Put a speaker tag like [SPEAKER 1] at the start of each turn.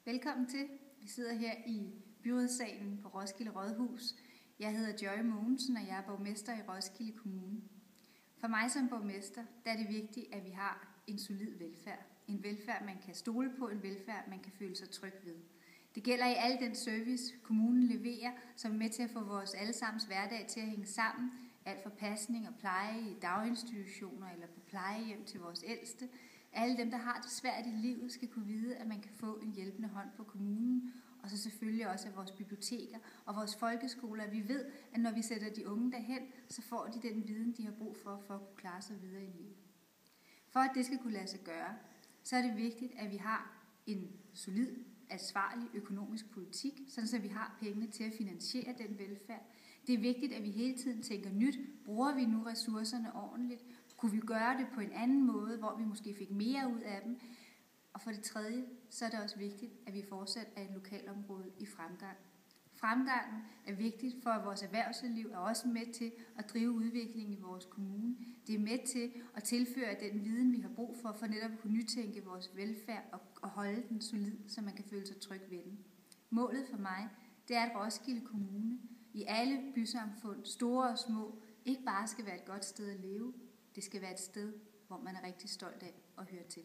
[SPEAKER 1] Velkommen til. Vi sidder her i byrådssalen på Roskilde Rådhus. Jeg hedder Joy Mogensen, og jeg er borgmester i Roskilde Kommune. For mig som borgmester, der er det vigtigt, at vi har en solid velfærd. En velfærd, man kan stole på, en velfærd, man kan føle sig tryg ved. Det gælder i al den service, kommunen leverer, som er med til at få vores allesammens hverdag til at hænge sammen. Alt fra pasning og pleje i daginstitutioner eller på plejehjem til vores ældste. Alle dem, der har det svært i livet, skal kunne vide, at man kan få en hjælpende hånd på kommunen, og så selvfølgelig også af vores biblioteker og vores folkeskoler. Vi ved, at når vi sætter de unge derhen, så får de den viden, de har brug for at kunne klare sig videre i livet. For at det skal kunne lade sig gøre, så er det vigtigt, at vi har en solid, ansvarlig økonomisk politik, sådan så vi har pengene til at finansiere den velfærd. Det er vigtigt, at vi hele tiden tænker nyt. Bruger vi nu ressourcerne ordentligt? Kunne vi gøre det på en anden måde, hvor vi måske fik mere ud af dem? Og for det tredje, så er det også vigtigt, at vi fortsat er et lokalområde i fremgang. Fremgangen er vigtigt for, at vores erhvervsliv er også med til at drive udviklingen i vores kommune. Det er med til at tilføre den viden, vi har brug for netop at kunne nytænke vores velfærd og holde den solid, så man kan føle sig tryg ved den. Målet for mig, det er, at Roskilde Kommune i alle bysamfund, store og små, ikke bare skal være et godt sted at leve. Det skal være et sted, hvor man er rigtig stolt af at høre til.